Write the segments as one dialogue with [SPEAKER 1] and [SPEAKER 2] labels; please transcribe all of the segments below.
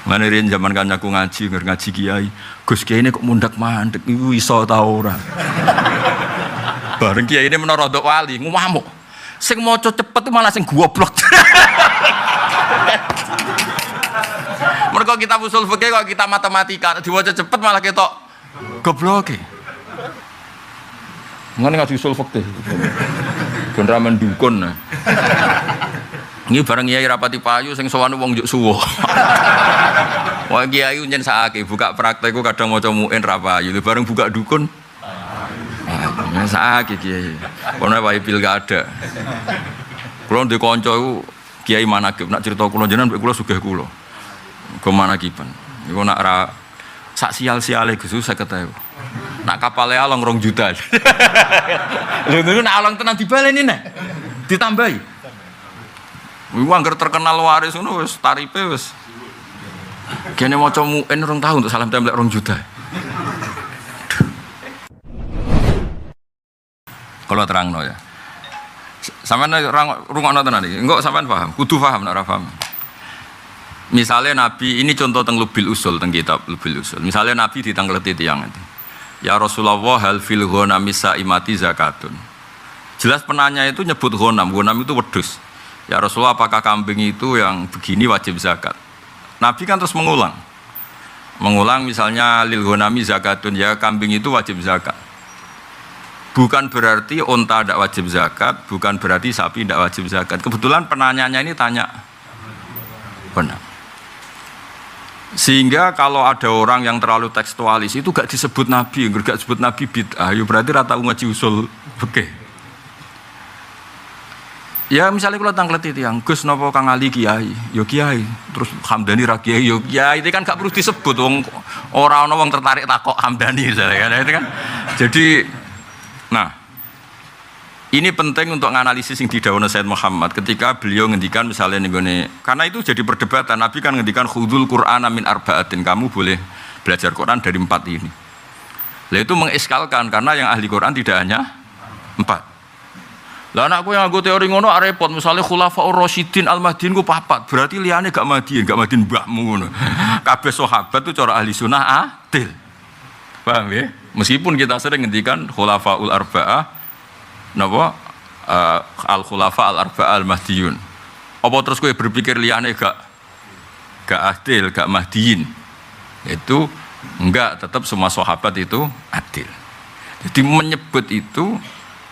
[SPEAKER 1] Mane riyen zaman kancaku ngaji kiai. Gus kiai ini kok mundak-mandek iku iso ta ora. Bareng kiai ini menara ndok wali ngamuk. Sing maca cepet malah sing goblok. Mergo kita usul fikih kok kita matematika diwaca cepet malah ketok gobloke. Ngene ngaji usul fikih. Ben ra mendukun. Ini bareng kiai rapati payu sing sowan wong njuk suwo. Wah kiai nyen sakake buka praktekku kadang maca muin ra payu bareng buka dukun. Ah, sakake kiai. Kono wae pilkada. Kulo ndek kanca iku kiai manakib nak cerita kula jenengan mek kula sugih kula. Go manakiban. Iku nak ra sak sial-siale Gus 50.000. Nak kapale along 2 juta. Lho niku nak along tenan dibaleni nek. Ditambahi. Iku anggar terkenal waris ngono wis tarife wis. Kene maca muin 2 tahun untuk salam templek 2 juta. Kalau terangno ya. Sampeyan rungokno tenan iki. Engko sampeyan paham, kudu paham nek ora paham. Misalnya Nabi, ini contoh teng Lubil Usul teng kitab Lubil Usul. Misalnya Nabi ditangkleti tiyang itu. Ya Rasulullah hal fil ghanami saimati zakatun. Jelas penanya itu nyebut ghanam itu wedhus. Ya Rasulullah apakah kambing itu yang begini wajib zakat? Nabi kan terus mengulang misalnya lil ghanami zakatun, ya kambing itu wajib zakat. Bukan berarti unta tidak wajib zakat, bukan berarti sapi tidak wajib zakat. Kebetulan penanyanya ini tanya benar. Sehingga kalau ada orang yang terlalu tekstualis itu gak disebut Nabi, gak disebut Nabi bid'ah, ya berarti rata ngaji usul fikih. Ya misalnya kalau tangkleti tiyang Gus napa Kang Ali kiai, yo kiai. Terus Hamdani ra kiai, yo kiai. Itu kan gak perlu disebut wong ora ana wong tertarik takok Hamdani misalnya kan. Itu kan. Jadi nah ini penting untuk menganalisis yang didhawuhna Sayyid Muhammad ketika beliau ngendikan misalnya nih karena itu jadi perdebatan. Nabi kan ngendikan khudul Qur'ana min arba'atin, kamu boleh belajar Quran dari 4 ini. Lah itu mengiskalkan karena yang ahli Quran tidak hanya 4. Lah anakku yang nggo teori ngono repot, misalnya Khulafaur Rasyidin Al-Mahdiin ku 4, berarti liyane gak Mahdiin mbahmu ngono. Kabeh sahabat itu cara ahli sunnah adil. Paham ya? Meskipun kita sering ngendikan Khulafaul Arba'ah napa Al-Khulafa Al-Arba'ah Al-Mahdiun. Apa terus kowe berpikir liyane gak adil, gak Mahdiin? Itu enggak, tetap semua sahabat itu adil. Jadi menyebut itu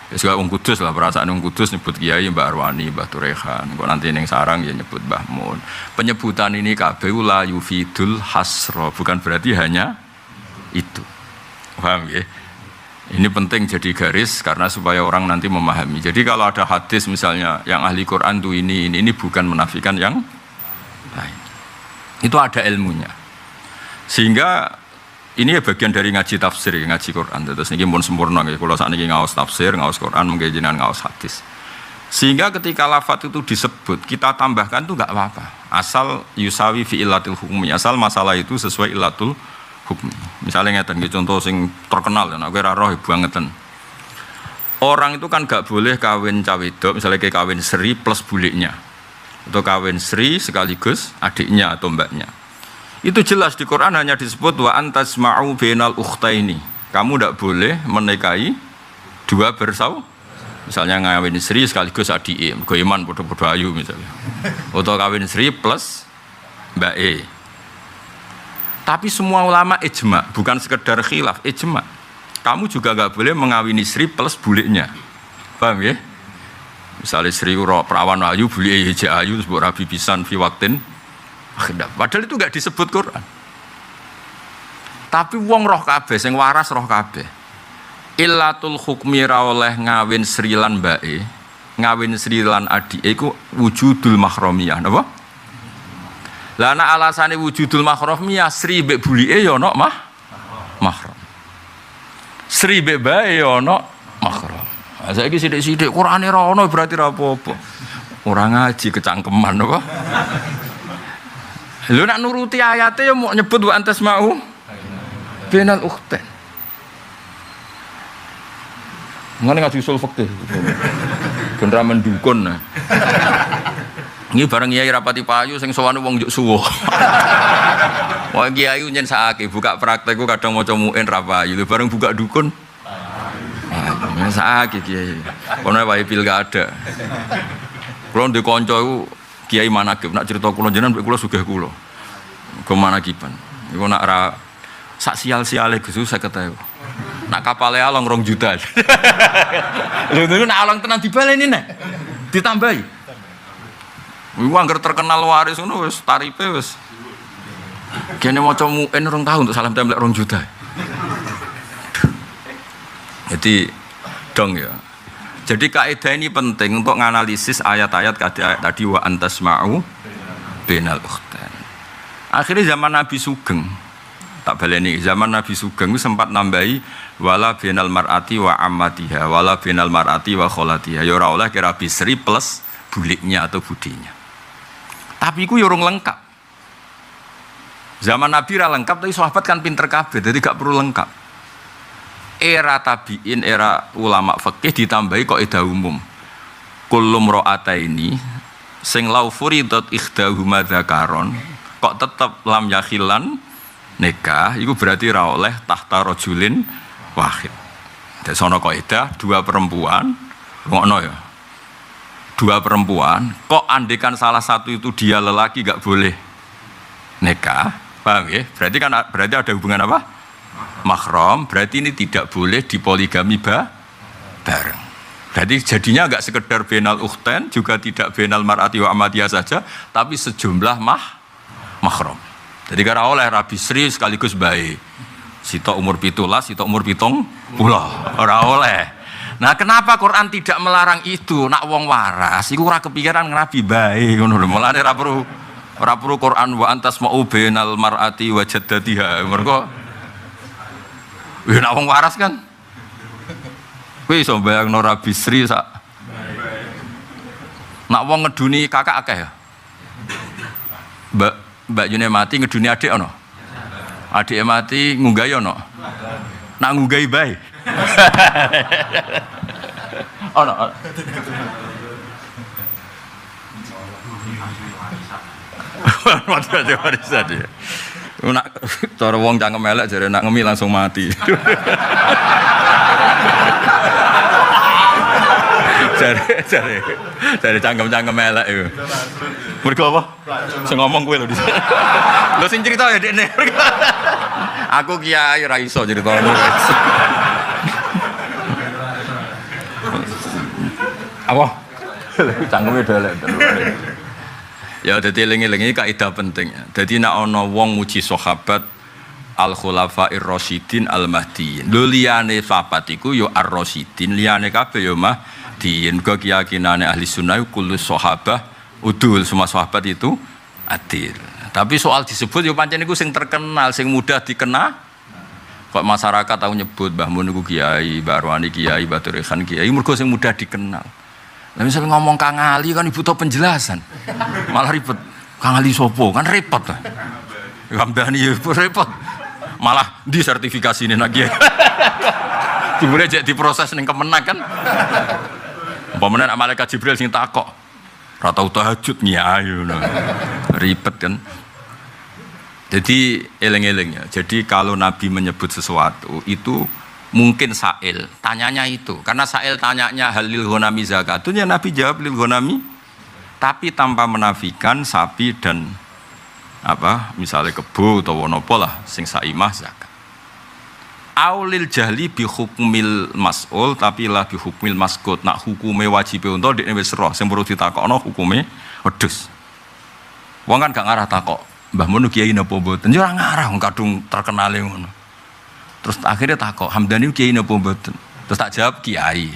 [SPEAKER 1] ya juga wong Kudus lah, perasaan wong Kudus nyebut Kiai Mbak Arwani, Mbah Turehan. Kok nanti ning sarang ya nyebut Mbah Mun. Penyebutan ini kabeh la yufidul hasra, bukan berarti hanya itu. Paham ya? Ini penting jadi garis karena supaya orang nanti memahami. Jadi kalau ada hadis misalnya yang ahli Quran tuh ini bukan menafikan yang lain. Itu ada ilmunya. Sehingga ini ya bagian dari ngaji tafsir, ngaji Quran. Terus ini pun sempurna. Kalau saat ini ngawas tafsir, ngawas Quran, mungkin jenengan ngawas hadis. Sehingga ketika lafadz itu disebut, kita tambahkan itu nggak apa-apa. Asal yusawi fi illatil hukmi. Asal masalah itu sesuai illatul hukmi. Misalnya ngeten, contoh sing terkenal, nah gue roh bangetan. Orang itu kan nggak boleh kawin cawedok, misalnya kayak kawin Sri plus buliknya, atau kawin Sri sekaligus adiknya atau mbaknya. Itu jelas di Quran hanya disebut wa antasma'u bainal ukhtaini. Kamu tidak boleh menikahi 2 bersaudara. Misalnya ngawin Sri sekaligus adik, mergo iman padha-padha ayu misalnya. Atau kawin Sri plus Mbak E. Tapi semua ulama ijma, bukan sekedar khilaf, ijma. Kamu juga enggak boleh mengawini Sri plus buliknya. Paham ya? Misalnya Sri perawan ayu, bulike hije ayu, sebut rabi pisan fi waqtin. Padahal itu enggak disebut Quran. Tapi wong roh kabeh, sing waras roh kabeh. Illatul hukmi ra oleh ngawin Sri lan mbake, ngawin Sri lan adike iku wujudul mahramiyah, napa? Lah ana alasane wujudul mahramiyah Sri mbek bulike ya ana mahram. Sri mbek bae ya ana mahram. Saiki sithik-sithik Qur'ane ra ono berarti ra apa-apa. Ora ngaji kecangkeman apa? Lho nak nuruti ayate ya mau nyebut wa antasma'u bainal ukhtain. Ngene ngaji usul fikih. Ben ra mendukun. Ini bareng kiai rapati payu sing sowan wong njuk suwo. Wah kiai nyen sakake buka praktek ku kadang maca muin ra payu bareng buka dukun. Ah, sakake kiai. Kono wae pilkada. Kulo ndek kanca iku kiai manakib nak cerita kula jenengan mek kula sugih kula. Kemanakiban. Iku nak ra sak sial-siale Gus 50.000. Nak kapale along 2 juta. Lho niku nak along tenan dibaleni nek. Ditambahi. Iku anggar terkenal waris ngono wis tarife wis. Kene maca muin 2 tahun untuk salam templek 2 juta. Jadi dong ya. Jadi kaidah ini penting untuk menganalisis ayat-ayat tadi wa antasma'u bainal ukhtain. Akhirnya zaman Nabi Sugeng, tak baleni zaman Nabi Sugeng itu sempat nambahi wala bainal mar'ati wa ammatiha wala bainal mar'ati wa kholatiha. Ya ora oleh kira bisri plus buliknya atau budinya. Tapi iku ya urung lengkap. Zaman Nabi ra lengkap tapi sahabat kan pinter kabeh, jadi gak perlu lengkap. Era tabiin, era ulama fikih ditambahi kaidah umum. Kullum ro'ata ini sing lau furidat ikhdahuma dzakaron kok tetap lam yakhilan nikah iku berarti ra oleh tahta rajulin wahid. Dadi sono kaidah 2 perempuan, ngono ya. 2 perempuan, kok andekan salah satu itu dia lelaki gak boleh nikah, paham ya? Berarti ada hubungan apa? Mahram, berarti ini tidak boleh dipoligami bareng. Jadi jadinya enggak sekedar bainal ukhtain, juga tidak bainal mar'ati wa amatiyah saja, tapi sejumlah mahram. Jadi karena oleh Rabi Sri sekaligus baik. Sitok umur 17, sitok umur 70, ora oleh. Nah, kenapa Quran tidak melarang itu? Nak wong waras iku ora kepikiran Nabi baik ngono lho. Mulane ora perlu Quran wa antasma'u bainal mar'ati wa jaddatiha. Mergo nak wong waras kan. Kuwi iso bayangno Rabi Sri sak. Nak wong ngeduni kakak akeh ya. Mbak June mati ngeduni adik ono. Adike mati ngunggahi ono. Nak ngunggahi bae. Ono. Mati warisan dia. Nak cara wong cangkem elek jare nak ngemi langsung mati. Jare cangkem elek iku. Mergo apa? Sing ngomong kowe lho di. Lho sing cerita ya dekne. Aku kiai ra iso critane. Apa? Cangkeme elek. Ya dadi eling-eling iki kaidah penting. Dadi nek ana wong muji sahabat al khulafair rasyidin al mahdiyyin. Lho liyane sahabat iku ya ar-rasyidin, liyane kabeh ya mahdiyyin. Kok keyakinane ahli sunnah kullu sahabah udul, semua sahabat itu adil. Tapi soal disebut ya pancen iku sing terkenal, sing mudah dikenal. Kok masyarakat tahu nyebut Mbah Mun niku kiai, Mbah Arwani kiai, Mbah Turekan kiai, mergo sing mudah dikenal. Lah misal ngomong Kang Ali kan butuh penjelasan. Malah ribet. Kang Ali sopo? Kan repot to. Gambani repot. Malah di sertifikasi ini nak kiai. Dibule jek diproses ning Kemenak kan. Umpamane malaikat Jibril sing takok. Ora tau tahajud nyai ngono. Ribet kan. Jadi eleng-eleng ya. Jadi kalau Nabi menyebut sesuatu itu mungkin sa'il, tanyanya itu. Karena sa'il tanyanya halil ghanami zakatun, ya Nabi jawab lil ghanami. Tapi tanpa menafikan sapi dan apa, misalnya kebo atau napa lah sing saimah zakat. Aulil jahli bi hukmil mas'ul tapi lah bi hukmil maskut. Nak hukume wajib untuk dekne wis roh, sing perlu ditakokno hukume wedhus. Wong kan gak ngarah takok, Mbah Mun kiai napa mboten? Ya ora ngarah wong kadung terkenale ngono. Terus akhirnya takok, Hamdani kiai napa mboten? Terus tak jawab kiai.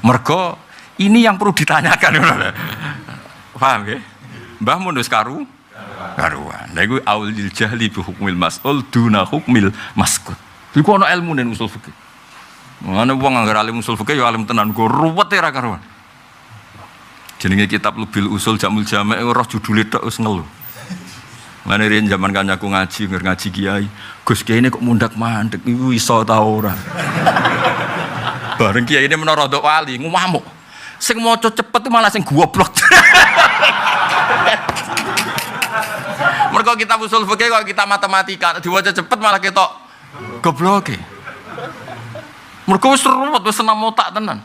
[SPEAKER 1] Mergo ini yang perlu ditanyakan ngono. Paham ya? Mbah Mun wis karuan. Lha iku aulil jahli bi hukmil mas'ul duna hukmil maskut. Iku ana ilmu ning usul fikih. Ana wong anggere alim usul fikih ya alim tenan, go ruwet ra karuan. Jenenge kitab Lubil Usul Jamul Jami' ora judule tok wis ngelu. Mane riyen zaman kancaku ngaji kiai, Gus kiai ini kok mundak-mandek iku iso ta ora. Bareng kiai ini menara rodok wali ngamuk. Sing maca cepet malah sing goblok. Mergo kita usul fikih kok kita matematika, diwaca cepet malah ketok gobloke. Mergo wis ruwet wis senam otak tenan.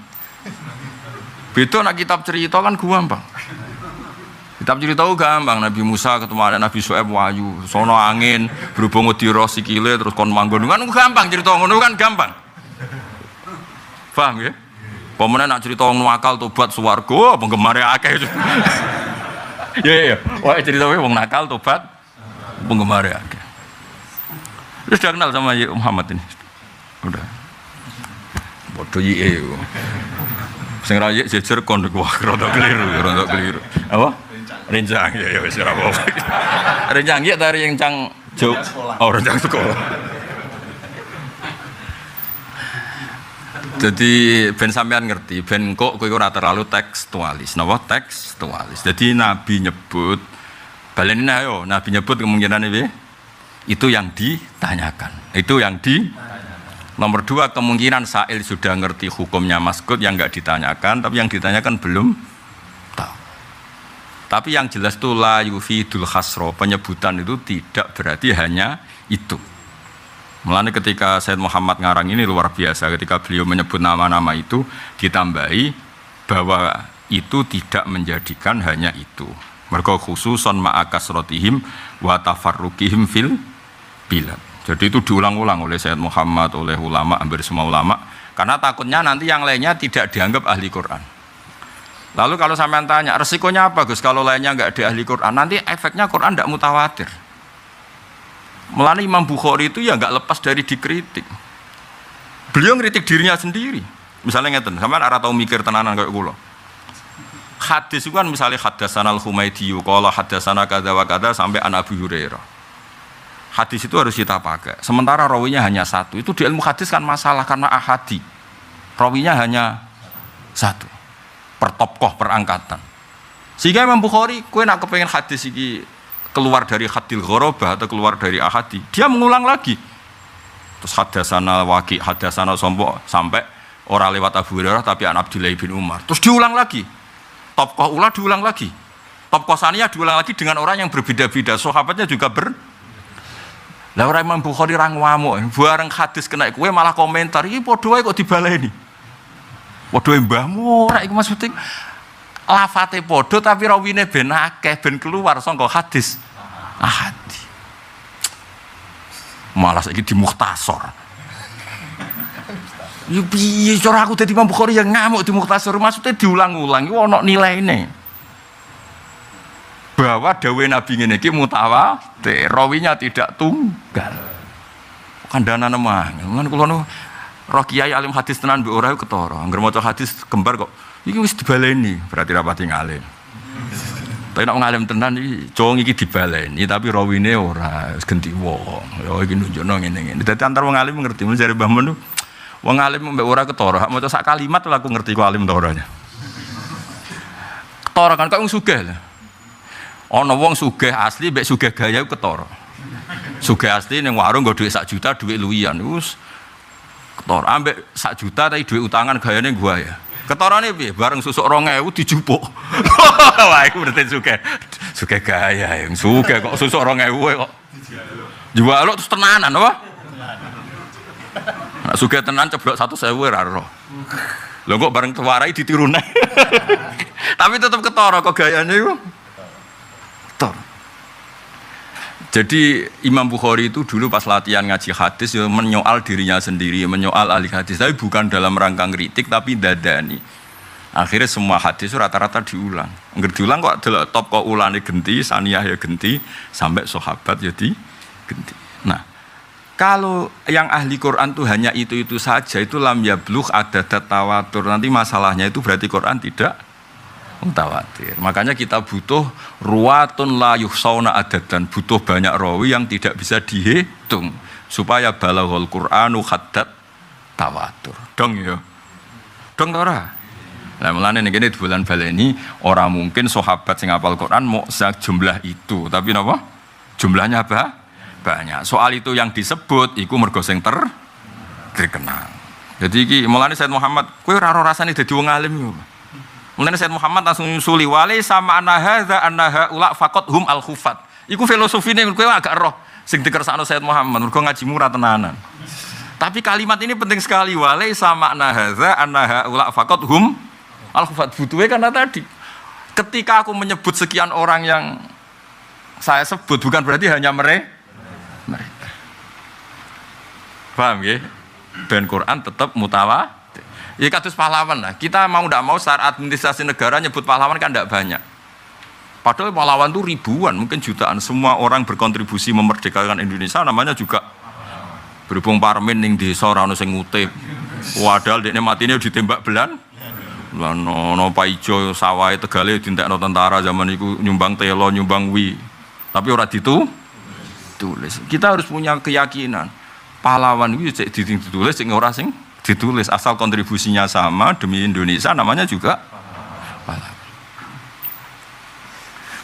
[SPEAKER 1] Beda nak kitab cerita kan gampang. Kitab cerita gampang, Nabi Musa ketemu ada Nabi Syuaib wahyu, sono angin, berhubung udira sikile terus kon manggon kan gampang cerita ngono kan gampang. Paham ya? Pemene nak cerita wong nakal tobat swarga penggemare akeh. Ya. Wah cerita wong nakal tobat penggemare akeh. Terus udah kenal sama Muhammad ini. Udah. Bodoh ye. Sing ra yek jejer kon wah rada keliru. Apa? Renjang ya wis ora apa-apa. Renjang ya dari rencang jauh. Oh, rencang sekolah. Jadi ben sampean ngerti, ben kok kowe ora terlalu tekstualis. Napa tekstualis. Jadi Nabi nyebut baleni ayo, Nabi nyebut kemungkinan itu yang ditanyakan. Itu yang di nomor 2 kemungkinan Sa'il sudah ngerti hukumnya maskut yang enggak ditanyakan, tapi yang ditanyakan belum tahu. Tapi yang jelas itu la yufidul khasro, penyebutan itu tidak berarti hanya itu. Mulanya ketika Sayyid Muhammad ngarang ini luar biasa, ketika beliau menyebut nama-nama itu ditambahi bahwa itu tidak menjadikan hanya itu. Mergo khususon ma'akasrotihim wa tafarruqihim fil bilad. Jadi itu diulang-ulang oleh Sayyid Muhammad, oleh ulama, hampir semua ulama, karena takutnya nanti yang lainnya tidak dianggap ahli Quran. Lalu kalau sampean tanya, resikonya apa Gus kalau lainnya enggak ada ahli Quran? Nanti efeknya Quran enggak mutawatir. Mulane Imam Bukhari itu ya enggak lepas dari dikritik. Beliau ngeritik dirinya sendiri. Misalnya ngeten, sampean ora tau mikir tenanan kayak kula. Hadis itu kan misalnya haddatsana al-Humaidi qala haddatsana kadza wa kadza sampai an Abu Hurairah. Hadis itu harus kita pakai. Sementara rawinya hanya satu. Itu di ilmu hadis kan masalah karena ahadi. Rawinya hanya satu. Per tokoh, per angkatan. Sehingga Imam Bukhari, kowe nak kepengen hadis ini keluar dari hadil ghorobah atau keluar dari ahadi, dia mengulang lagi. Terus hadasana waqi, hadasana sompo sampai orang lewat Abu Hurairah tapi an Abdullah bin Umar. Terus diulang lagi. Tokoh ulah diulang lagi. Tokoh saniyah diulang lagi dengan orang yang berbeda-beda. Sahabatnya juga Lah orang Imam Bukhari ra ngamuk, bareng hadis kena kowe malah komentar, iki padha wae kok dibaleni. Padha mbahmu ora iku maksudnya lafate padha tapi rawine ben akeh ben keluar saka hadis ahadi. Malah saiki di mukhtasar. Yo piye cara aku dadi Imam Bukhari yang ngamuk di mukhtasar maksudnya diulang-ulang iku ana nilaine. Bahwa dawuh Nabi ngene iki mutawatir, rawinya tidak tunggal. Kandhane mah, lan kula nu roh kiai alim hadis tenan mbek ora ketara. Angger maca hadis kembar kok iki wis dibaleni, berarti rapati ngalim. Tapi nek ngalim tenan iki cowok iki dibaleni tapi rawine ora wis genti wong. Ya iki nunjukno ngene-ngene. Dadi antar wong alim ngerti mun jare Mbah Mun wong alim mbek ora ketara, maca sak kalimat lha aku ngerti kok alim ta oranya. Ketara kan kok wong sugih lho. Ana wong sugih asli mbek sugih gaya ketara. Sugih asli ning warung nggo dhuwit 1 juta, dhuwit luwian. Wis ketara ambek 1 juta tapi dhuwit utangan gayane gua ya. Ketarane piye? Bareng susuk 2000 dijupuk. Wah, iku berarti sugih. Sugih gaya yang sugih kok susuk 2000 kok. Jual terus tenanan apa? Nek sugih tenan ceblok 100.000 ora ro. Lho kok bareng kewarai ditiru neh. Tapi tetep ketara kok gayane iku. Jadi Imam Bukhari itu dulu pas latihan ngaji hadis ya menyoal dirinya sendiri, menyoal ahli hadis, tapi bukan dalam rangka ngritik tapi dadani. Akhirnya semua hadis rata-rata diulang. Angger diulang kok delok top kok ulane genti, saniyah ya genti, sampai sahabat ya genti. Nah, kalau yang ahli Quran itu hanya itu saja, itu lam yablugh adadat tawatur. Nanti masalahnya itu berarti Quran tidak mutawatir. Makanya kita butuh ruwatun la yuhsauna adadan, butuh banyak rawi yang tidak bisa dihitung supaya balaghul Qur'anu haddat tawatur. Dong ya. Dong ora. Lah mulane ning kene bulan baleni ora mungkin sahabat sing hafal Quran mau sak jumlah itu, tapi napa? Jumlahnya apa? Banyak. Soal itu yang disebut iku mergo sing terkenal. Jadi iki mulane Sayyid Muhammad kowe ora rasane dadi wong alim yo. Mulane Sayyid Muhammad langsung nyusuli wali sama annaha ula faqat hum al-khufat. Iku filosofine kowe agak roh sing dikersakno Sayyid Muhammad mergo ngaji murah tenanan. Tapi kalimat ini penting sekali, walai sama nahaza annaha ula faqat hum al-khufat butuhe karena tadi ketika aku menyebut sekian orang yang saya sebut bukan berarti hanya mereka. Paham ya? Ben Quran tetap mutawatir. Ya kados pahlawan lah. Kita mau tidak mau secara administrasi negara nyebut pahlawan kan tidak banyak. Padahal pahlawan itu ribuan, mungkin jutaan. Semua orang berkontribusi memerdekakan Indonesia namanya juga berhubung parmen ning desa ora ono sing ngutip. Padahal dekne matine ditembak belan. Lan ono paijo sawahe Tegale dientekno tentara zaman iku nyumbang telo, nyumbang wi. Tapi ora ditulis. Kita harus punya keyakinan. Pahlawan itu cek ditulis, cek ora sing ditulis asal kontribusinya sama demi Indonesia namanya juga pahlawan.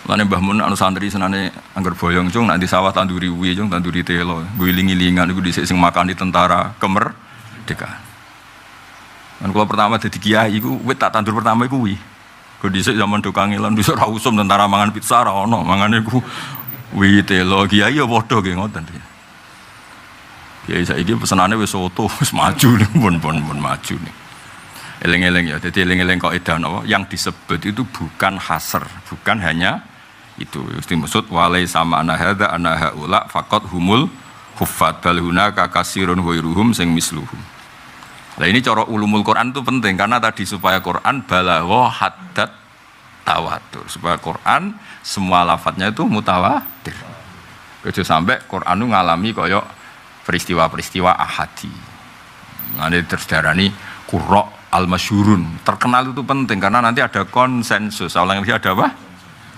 [SPEAKER 1] Lane Mbah Mun anu santri senane angger boyong cung nanti sawah tanduri wi cung tanduri telo guling-gilingan iku dhisik sing makani tentara kemerdekaan. Kan kula pertama dadi kiai iku wit tak tandur pertama iku wi. Go dhisik zaman do kangelan dhisik ra usum tentara mangan pizza ra ono mangane iku wi telo kiai ya padha nggih ngoten. Kiai saiki pesenane wis soto wis maju pun maju nih. Eleng-eleng ya, jadi eleng-eleng kaidah napa yang disebut itu bukan hasr, bukan hanya itu dimaksud walai sama anahada anahaula faqat humul huffat bal hunaka kasirun ghairuhum sing misluhum. Nah ini cara ulumul Quran itu penting karena tadi supaya Quran balagha haddad tawatur, supaya Quran semua lafadznya itu mutawatir. Kecuali sampai Quran itu ngalami koyok peristiwa-peristiwa ahadi. Nah ini terdarani qurra al-masyhurun. Terkenal itu penting karena nanti ada konsensus. Awalnya ada apa?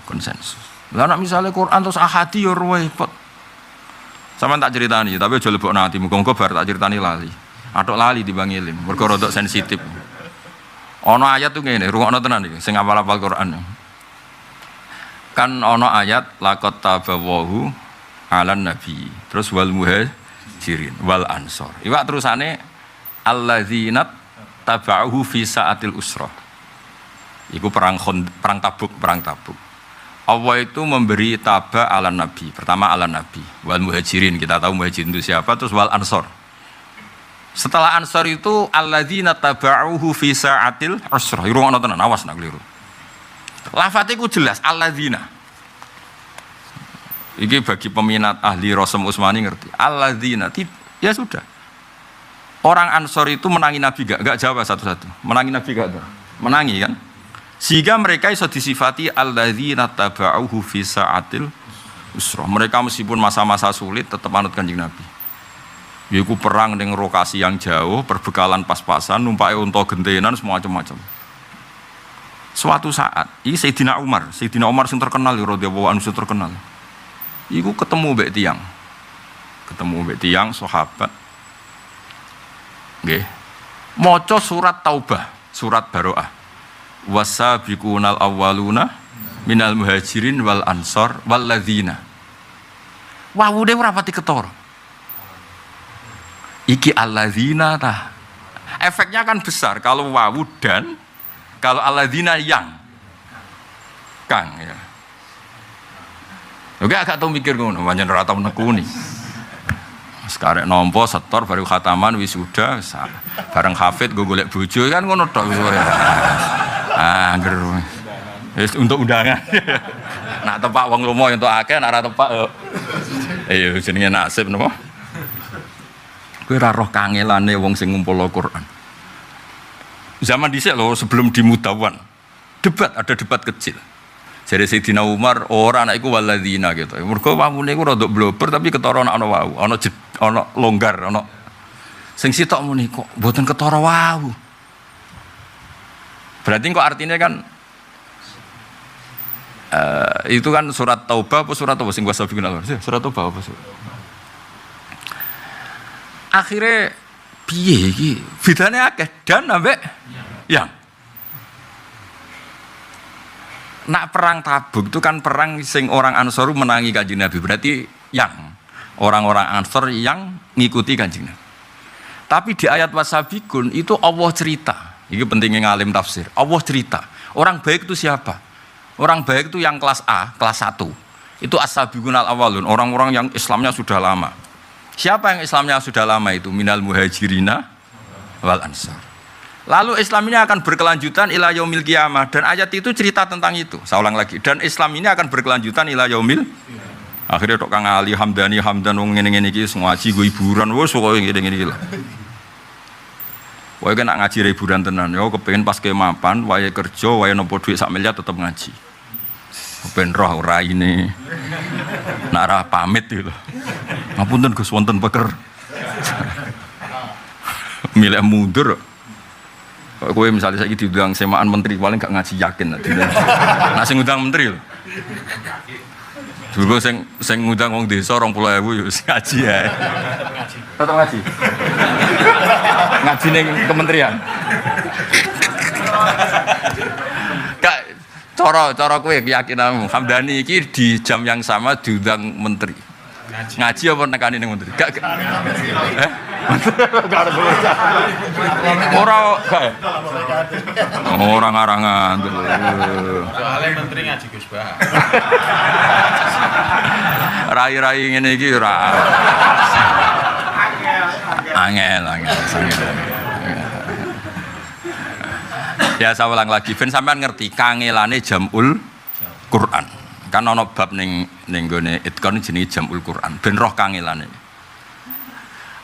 [SPEAKER 1] Konsensus. Lah nek misale Quran terus ahadi ya repot. Sampeyan tak critani, tapi aja lebokno ati, muga-muga bar tak critani lali. Atok lali dibang ilim, mergo rodok sensitif. Ana ayat tuh ngene, rungokno tenan iki sing hafal-hafal Quran. Kan ana ayat laqad tabawahu 'alan nabi. Terus wal muhajirin wal ansor. Iwak terusane alladzina taba'uhu fi sa'atil usrah. Iku perang Tabuk. Allah itu memberi taba ala nabi. Pertama ala nabi. Wal muhajirin, kita tahu muhajirin itu siapa. Terus wal ansor. Setelah ansor itu alladzina taba'uhu fi sa'atil usrah. Irungokno tenan, awas nak keliru. Lafate ku jelas alladzina. Iki bagi peminat ahli Rosem Usmani ngerti. Alladzina ya sudah. Orang ansor itu menangi nabi enggak jawab satu-satu. Menangi nabi enggak? Menangi kan? Sehingga mereka iso disifati alladzina taba'uhu fi sa'atil usrah. Mereka meskipun masa-masa sulit tetap anut Kanjeng Nabi. Yaiku perang ning lokasi yang jauh, perbekalan pas-pasan, numpake unta gentenan semua macam-macam. Suatu saat, ini Sayyidina Umar sing terkenal radhiyallahu anhu terkenal. Iku ketemu mbek tiyang sahabat. Nggih. Maca surat Taubah, surat Baroah. Wasabiqunal awwaluna minal muhajirin wal ansor wal ladzina. Wawude ora pati ketara. Iki alladzina ta. Efeknya kan besar kalau wawu dan kalau alladzina yang kang ya. Oke agak tau mikir ngono, pancen ora tau nekuni. Sekarek nompo setor baru khataman wisuda bareng hafid go golek bojo kan ngono tok wis ora. Angger wis untuk undangan. Nak tepak wong lomo entuk akeh, nak ora tepak yo. Iya jenenge nasib napa? Kowe ora roh kangelane wong sing ngumpul Al-Qur'an. Zaman dhisik lho sebelum di Mudawan. Ada debat kecil. Jadi Sayyidina Umar ora anak iku waladzina gitu. Mergo wawune iku rada blober tapi ketara ana wawu, ana longgar, ana sing sitok muni kok mboten ketara wawu. Berarti kok artinya kan itu kan surat Taubah apa surat apa sing wasabiqun al surat Taubah apa surat. Akhirnya piye iki? Bedane akeh dan ambek yang nak perang Tabuk itu kan perang sing orang Ansor menangi Kanjeng Nabi. Berarti yang orang-orang Ansor yang ngikuti Kanjeng Nabi. Tapi di ayat wasabiqun itu Allah cerita. Ini pentingnya ngalim tafsir. Allah cerita. Orang baik itu siapa? Orang baik itu yang kelas A, kelas 1. Itu as-sabiqunal awwalun, orang-orang yang Islamnya sudah lama. Siapa yang Islamnya sudah lama itu? Minal muhajirina wal ansar. Lalu Islam ini akan berkelanjutan ila yaumil qiyamah, dan ayat itu cerita tentang itu. Saya ulang lagi, dan Islam ini akan berkelanjutan ila yaumil. Akhirnya tok Kang Ali Hamdani wong ngene-ngene iki ngaji go hiburan wis pokoke ngene-ngene iki lho. Wae kan ngaji hiburan tenan yo kepengin pas ke mapan, wae kerja, wae nampa dhuwit sak miliar tetep ngaji. Ben roh ora ini. Nak ra pamit iki lho. Ngapunten Gus wonten peker. Milih mundur. Kowe misalnya saiki diundang semaan menteri paling gak ngaji yakin. Nah sing ngundang menteri lho. Dulu sing ngundang wong desa 20.000 yo ngaji ya. Tetep ngaji. Ngaji ning kementerian. Kak cara kowe keyakinanmu Hamdani iki di jam yang sama diundang menteri. Ngaji apa nekani ning menteri? Gak. Gak ada bocah. Ora ngarangan.
[SPEAKER 2] Soale menteri ngaji Gus Bah.
[SPEAKER 1] Rai-rai ngene iki ora. Angel. Ya saya ulang lagi, ben sampean ngerti kangelane jamul Quran. Kan ana bab ning nggone itkon jenenge jamul Quran. Ben roh kangelane.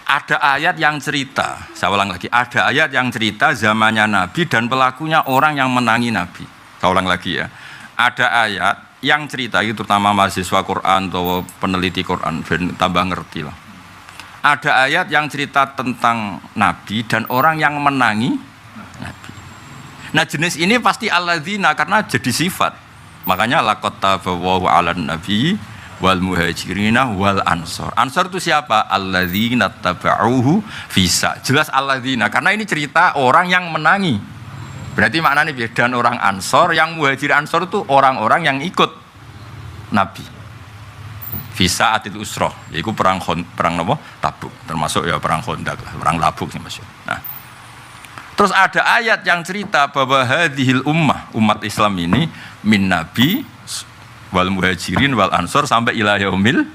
[SPEAKER 1] Ada ayat yang cerita, saya ulang lagi, ada ayat yang cerita zamannya Nabi dan pelakunya orang yang menangi Nabi. Saya ulang lagi ya. Ada ayat yang cerita itu terutama mahasiswa Quran atau peneliti Quran, ben tambah ngerti lah. Ada ayat yang cerita tentang Nabi dan orang yang menangi Nabi. Nah jenis ini pasti alladzina karena jadi sifat. Makanya laqad tabawahu 'alan nabi wal muhajirina wal ansor. Ansor itu siapa? Alladzina tabauhu fisa. Jelas alladzina karena ini cerita orang yang menangi. Berarti maknanya dan orang ansor, yang muhajir ansor itu orang-orang yang ikut Nabi. Fisa atil usroh, yaitu perang apa? Tabuk, termasuk ya perang Khandaq, perang Tabuk sih Mas. Nah, terus ada ayat yang cerita bahwa hadhil umat Islam ini min nabi wal muhajirin wal ansor sampai ila yaumil.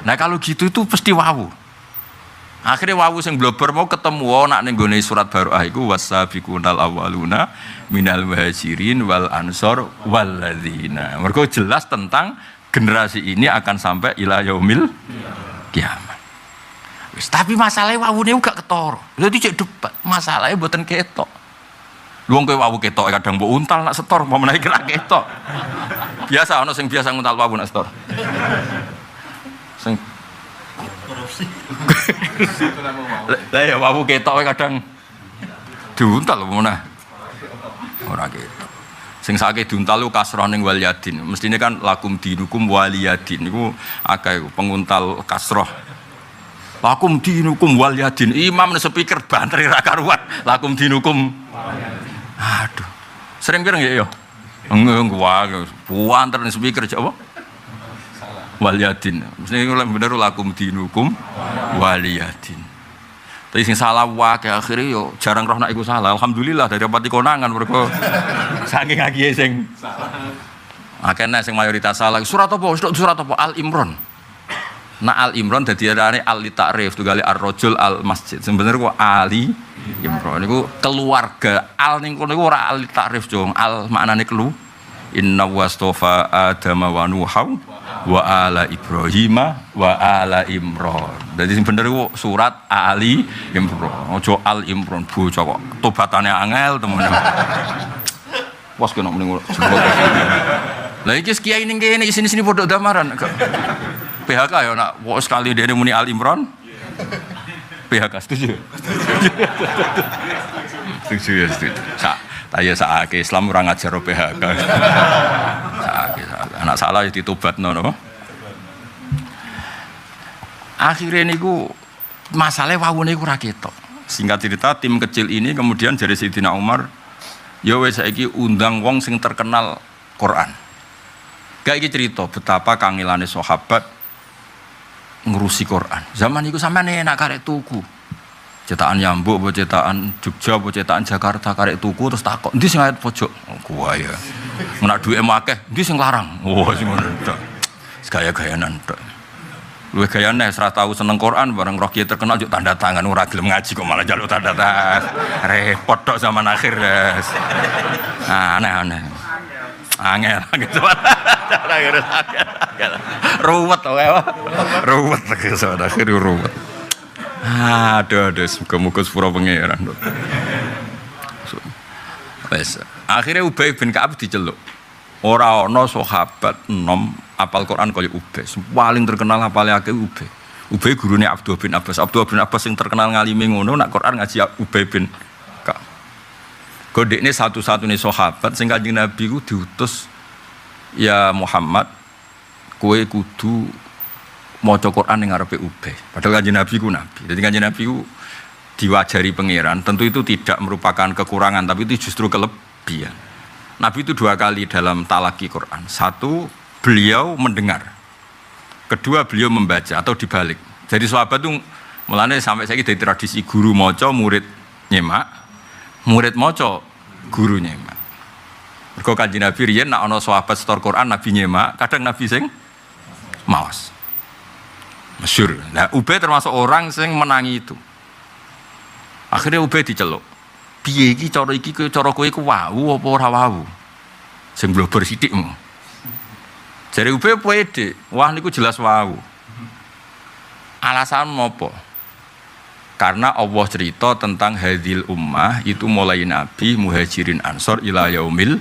[SPEAKER 1] Nah kalau gitu itu pasti wawu. Akhirnya wawu sing blober mau ketemu nak ning gone surat Baroah iku wasabiqunal awwaluna minal muhajirin wal ansor walladzina. Mergo jelas tentang generasi ini akan sampai ila yaumil kiamat. Wis tapi masalahnya wawune gak ketara. Dadi cek debat, masalahnya mboten ketok. Wong kowe wawu ketok kadang mbok untal nak setor apa menawa kira ketok. Biasa ana sing biasa nguntal wawu nak setor. Sing korupsi. Lah ya wawu ketok kadang diuntal apa menawa. Ora ketok. Sing sakit diuntal lu kasrah ning wal yadin. Mestine kan lakum dinukum waliyadin niku akeh penguntal kasrah. Lakum dinukum wal yadin. Imam speaker bantri ra karuan. Lakum dinukum. Aduh. Sering pirang ya yo. Wah, buanter speaker apa? Wal yadin. Mestine bener lakum dinukum wal yadin. Tapi sing salah wae akhire yo jarang roh nak iku salah. Alhamdulillah dari pati konangan mergo saking agihe sing akeh sing mayoritas salah. Surat apa? Surat apa? Al Imran. Nah Al Imran dadi arane al ta'rif tugale ar-rajul al masjid. Sebenarnya kok Ali Imran niku keluarga al ning kono iku ora al ta'rif jong. Al maknane kelu. Inna wastofa Adam wa Nuha wa ala Ibrahim wa ala Imran. Jadi bener itu surat Ali Imran. Ojo Al Imran bocah kok tobatane angel temen. Wes kena mending lah iki kiai ning kene sini padha damaran. PHK ya nak wis sekali dene muni Al Imran. PHK setuju. Setuju. Saya saake Islam ora ngajar PHK. Anak salah ditobatno napa? Akhire niku masalah wawune iku ora ketok. Singkat cerita tim kecil ini kemudian dari Sayyidina Umar ya wis saiki undang wong sing terkenal Quran. Gak iki cerita betapa kangelane sahabat ngurusi Quran. Zaman iku sampean enak karek tuku. Cetakan Yambuk, cetakan Jogja, cetakan Jakarta karek tuku terus takok, "Endi sing ayat pojok?" Oh, gua ya. Menak duwe akeh, endi sing larang? Oh, sing ngono. Gaya-gayanan tok. Luwih gayane ora tau seneng Quran bareng roh kiai terkenal juk tanda tangan ora gelem ngaji kok malah njaluk tanda tangan. Repot tok zaman akhir, Guys. Aneh-aneh. Angel gitu. Ruwet to wae. Ruwet zaman akhir ruwet. Aduh, muga-muga sepura pangeran. Wes, akhirnya Ubay bin Ka'ab diceluk. Ora ana sahabat enom apal Quran kaya Ubay. Paling terkenal hafale akeh Ubay. Ubay gurune Abdullah bin Abbas. Abdullah bin Abbas sing terkenal ngalime ngono nak Quran ngaji Ubay bin Ka'ab. Kodekne satu-satunya sahabat sing Kanjeng Nabi ku diutus, ya Muhammad, kowe kudu maca Quran ning ngarepe Ubay. Padahal Kanjeng Nabi ku nabi. Jadi Kanjeng Nabi ku diwajari pangeran. Tentu itu tidak merupakan kekurangan, tapi itu justru kelebihan. Nabi itu 2 kali dalam talaki Quran. 1, beliau mendengar. Kedua, beliau membaca atau dibalik. Jadi sahabat itu mulanya sampai saya dari tradisi guru moco, murid nyemak, murid moco, guru nyemak. Mergo Kanjeng Nabi riyen nek ana sahabat setor Quran Nabi nyemak, kadang Nabi sing maos. Masyhur. Nah, Ubay termasuk orang sing menangi itu. Akhirnya Ubay diceluk. Piye iki cara kowe iku wau apa ora wau? Sing blobor sithikmu. Jare Ubay pede, wah niku jelas wau. Alasan apa? Karena Allah cerita tentang hadil ummah itu mulai Nabi, Muhajirin, Ansor ila yaumil.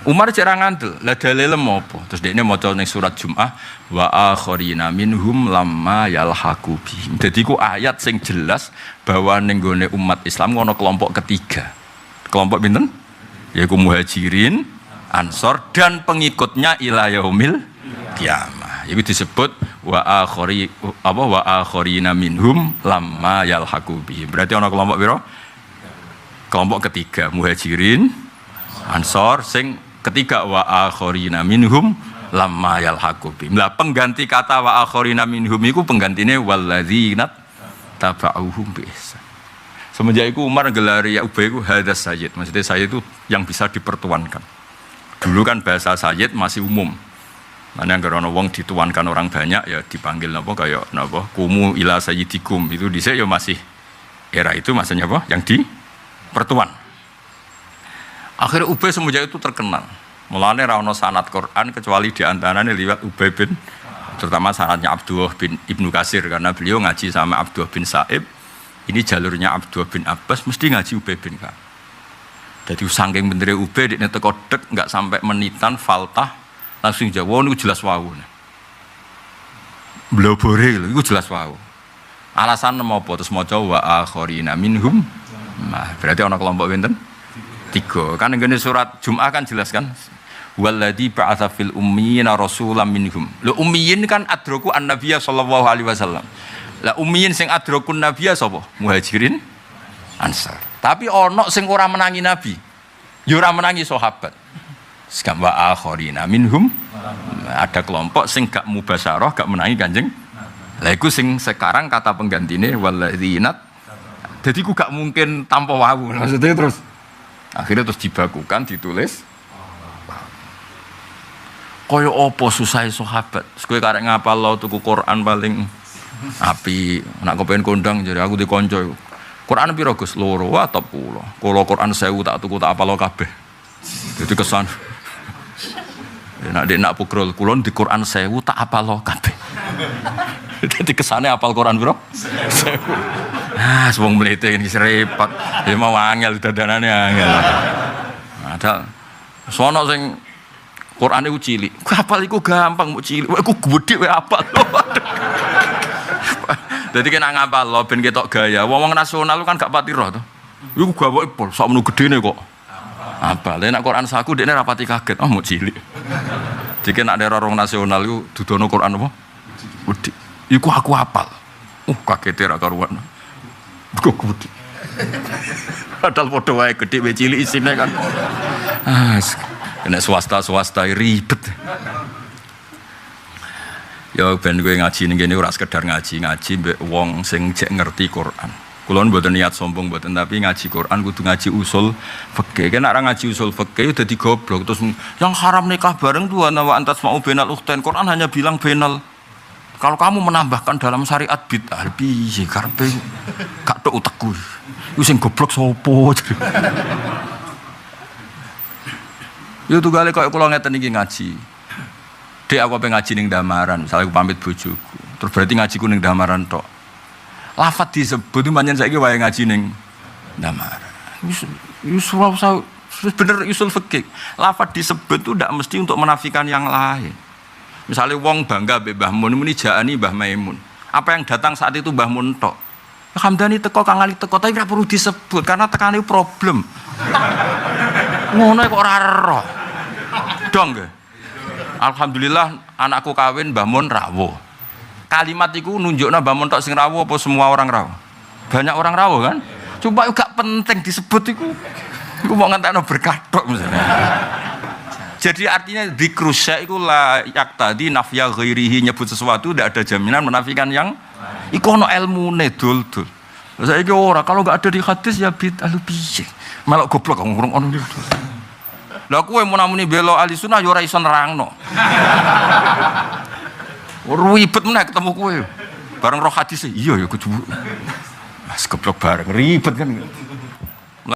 [SPEAKER 1] Umar jarang ngandel, lah dalile apa? Terus dekne maca ning surat Jumat wa akharina minhum lamma yalhaqu bihim. Dadi ku ayat sing jelas bahwa ning gone umat Islam ono kelompok ketiga. Kelompok pinten? Yaiku Muhajirin, Ansor dan pengikutnya ila yaumil kiamah. Itu disebut wa akharina minhum lamma yalhaqu bihim. Berarti ono kelompok piro? Kelompok ketiga, Muhajirin, Ansor sing ketiga wa akharina minhum lamma yalhaqu bihim. Lah pengganti kata wa akharina minhum iku penggantine walladzina tabauhum biihsan. Semenjak itu Umar gelari ya Ubay itu hadas sayyid. Maksudnya sayyid itu yang bisa dipertuankan. Dulu kan bahasa sayyid masih umum. Mana yang karena wong dituankan orang banyak ya dipanggil napa kayak napa kumu ila sayyidikum itu dhisik ya masih era itu maksudnya apa? Yang dipertuan. Akhirnya Ubay semenjak itu terkenal. Mulane ra ono sanad Quran kecuali di antaranya liwat Ubay bin, terutama sanadnya Abdullah bin Ibnu Katsir karena beliau ngaji sama Abdullah bin Sa'ib. Ini jalurnya Abdullah bin Abbas mesti ngaji Ubay bin Ka'ab. Jadi saking bener Ubay dekne teko dek enggak sampai menitan faltah langsung jawab niku jelas wau. Blobore lho iku jelas wau. Alasan menapa terus maca wa akharina minhum. Nah, berarti ana kelompok pinten? 3. Kan ngene surat Jumat kan jelas kan? Walladzi ba'atsa fil ummiyina rasulam minhum. Lho ummiyin kan adraku an-nabiyya sallallahu alaihi wasallam. Lah ummiyin sing adrakun nabiyya sapa? Muhajirin, Ansar. Tapi ana sing ora menangi nabi. Ya ora menangi sahabat. Sekam wa akharina minhum. Ada kelompok sing gak mubasyarah, gak menangi Kanjeng. Lah iku sing sekarang kata penggantine walladzina. Jadi ku gak mungkin tanpa wau. Maksudnya terus akhirnya terus dibakukan, ditulis kaya apa susah sahabat. Kowe karek ngapal lo tuku Quran paling api. Nak kepen kondang jadi aku dikonco. Quran piro Gus? 2 atau 10. Kalau Quran 1000 tak tuku tak apal lo kabeh. Jadi kesan. Nak pukrul kulon di Quran 1000 tak apal lo kabeh. Jadi kesane apal Quran piro? 1000. Ah, wong mlete iki repot. Ya mau angel dadanane angel. Ada sono sing Qur'ane ku cilik. Ku hafal iku gampang mbok cilik. Ku gedhe wae hafal. Dadi kena ngapal lo ben ketok gaya. Wong nasional kan gak pati roh to. Iku gawoke pol sak menu gedene kok. Hafal. Nek Qur'an saku dekne ra pati kaget. Oh mbok cilik. Dike nek ada orang nasional iku dudono Qur'an apa? Gedhe. Iku aku hafal. Kagete ra karuan. Kok gede. Padahal podo wae gede wae cilik isine kan. Kena swasta ribet. Ya ben kowe ngaji ning kene ora sekedar ngaji mbek wong sing jek ngerti Quran. Kulon mboten niat sombong mboten, tapi ngaji Quran kudu ngaji usul fikih. Kan nek ngaji usul fikih udah digoblok terus yang haram nikah bareng tuh wa antas mau benal ukhtain. Quran hanya bilang benal. Kalau kamu menambahkan dalam syariat bid'ah piye karepe gak tok utekku. Iku sing goblok sapa? Yo tugale koyo kula ngeten iki ngaji. Dek aku pengen ngaji ning Damaran, misalnya aku pamit bojoku. Terus berarti ngajiku ning Damaran tok. Lafat disebut manjen saiki wae ngaji ning Damaran. Bener usul fikih. Lafat disebut itu tidak mesti untuk menafikan yang lain. Misalnya wong bangga mbek Mbah Mun muni jaani Mbah Maimun. Apa yang datang saat itu Mbah Mun tok. Hamdani teko Kang Ali teko tapi ora perlu disebut karena tekane problem. Ngono kok ora roh. Dong nggih. Alhamdulillah anakku kawin Mbah Mun rawuh. Kalimat itu nunjukna Mbah Mun tok sing rawuh apa semua orang rawuh? Banyak orang rawuh kan? Coba gak penting disebut iku. Iku mau ngentekno berkah tok misalnya. Jadi artinya dzikrusya iku la yaqtadi nafya ghairihi, nyebut sesuatu tidak ada jaminan menafikan yang iku ono ilmune dul-dul. Saiki ora, kalau enggak ada di hadis ya bid'ah lu piye. Melok goblok ngurung ono. Lah kowe mun namuni bela ahli sunnah ya ora iso nerangno. Ribet meneh ketemu kowe. Bareng roh hadis iya ya kudu. Mas goblok bareng ribet kan.